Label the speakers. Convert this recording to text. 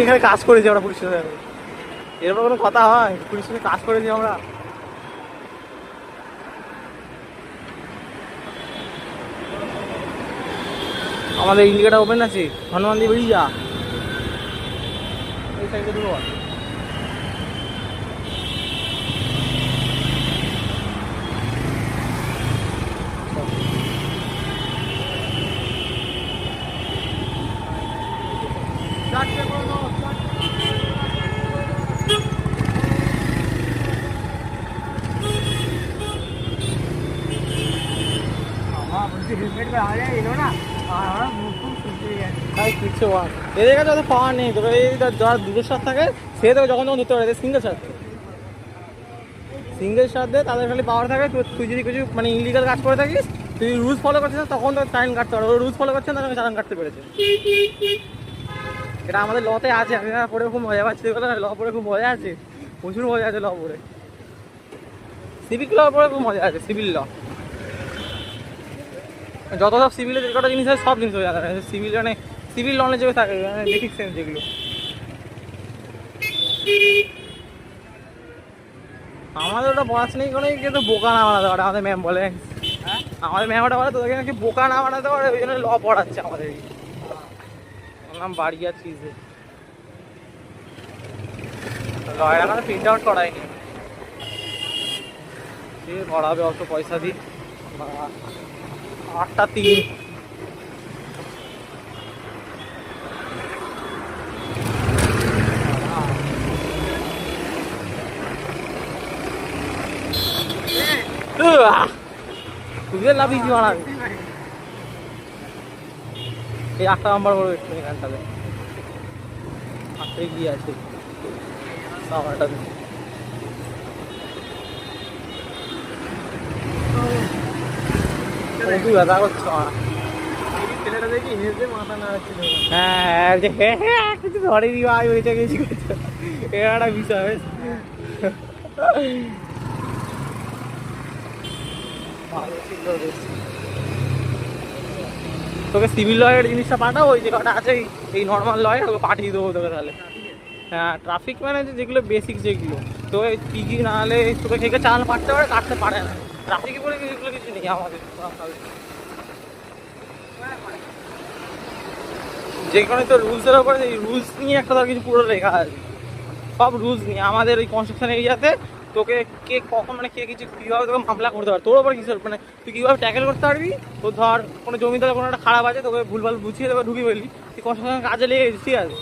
Speaker 1: এখানে কাজ করেছি আমরা পুলিশ স্টেশনে, এরপর কোনো কথা হয়? পুলিশ স্টেশনে কাজ করেছি আমরা। আমাদের ইন্ডিকেটার ওপেন আছে, হনুমান দিয়ে বেরিয়ে যা, এই সাইডে ঢুকো। এদের কাছে অত পাওয়ার নেই, তবে এই যারা দুটো সার থাকে সে তো যখন তখন ধরতে পারে, সিঙ্গেল সার, সিঙ্গেল সার দেয় তাদের খালি পাওয়ার থাকে। তুই যদি কিছু মানে ইলিগাল কাজ করে থাকিস, তুই রুলস ফলো করছিস তখন তো চালান কাটতে পারবে, রুলস ফলো করছেন তখন চালান কাটতে পেরেছে। এটা আমাদের লতে আছে, আমি পড়ে খুব মজা পাচ্ছি, ল পড়ে খুব মজা আছে, প্রচুর মজা আছে ল পড়ে, সিভিক ল পড়ে খুব মজা আছে। সিভিল ল যত সব সিভিলের যে কটা জিনিস আছে সব জিনিস হয়ে যাবে সিভিল, মানে সিভিল নলেজ যেগুলো থাকে, মানে বেসিক সেন্স যেগুলো। আমাদের ওটা পড়াশোনাই করে কিন্তু বোকা না বানাতে পারে, আমাদের ম্যাম বলে, আমাদের ম্যাম ওটা বলে তোদেরকে নাকি বোকা না বানাতে পারে, ওই জন্য ল পড়াচ্ছে আমাদের। নাম বাড়ি আছিস লয়ের আমাদের প্রিন্ট আউট করায়নি, সে করাবে অত পয়সা দিই। 8টা 3 তুই লাভিয়েছি মারাবি এই 8টা নাম্বার বড় একটু এখানটাতে 8টায় গিয়ে আছে সামারটা তুই ব্যথা করছো ছেলেটা দেখি হেসে মাথা নাড়াচ্ছিল। হ্যাঁ কিছু ধরে দি ভাই, ওইটা গেছি এটা একটা বিষয় বেশ ভালো ছিল বেশ। তোকে সিভিল লয়ের জিনিসটা পাঠাবো, ওই যে কটা আছে এই নর্মাল লয় ওকে পাঠিয়ে দেবো তোকে তাহলে। হ্যাঁ ট্রাফিক মানে যেগুলো বেসিক যেগুলো, তো পিজি না হলে তোকে থেকে চালান পাঠতে পারে, কাটতে পারে না। ট্রাফিকে বলে এগুলো কিছু নেই আমাদের, যে কারণে তো রুলসের ওপরে এই রুলস নিয়ে একটা তার কিছু পুরো লেখা আছে, সব রুলস নিয়ে। আমাদের ওই কনস্ট্রাকশন এরিয়াতে তোকে কে কখন মানে কে কিছু কীভাবে তোকে মামলা করতে পারে, তোর ওপর কিছু মানে তুই কীভাবে ট্যাকেল করতে পারবি। তো ধর কোনো জমিদার কোনো একটা খারাপ আছে, তোকে ভুলভাল বুঝিয়ে তোকে ঢুকিয়ে ফেলবি, তুই কনস্ট্রাকশন কাজে লেগে গেছিস, ঠিক আছে।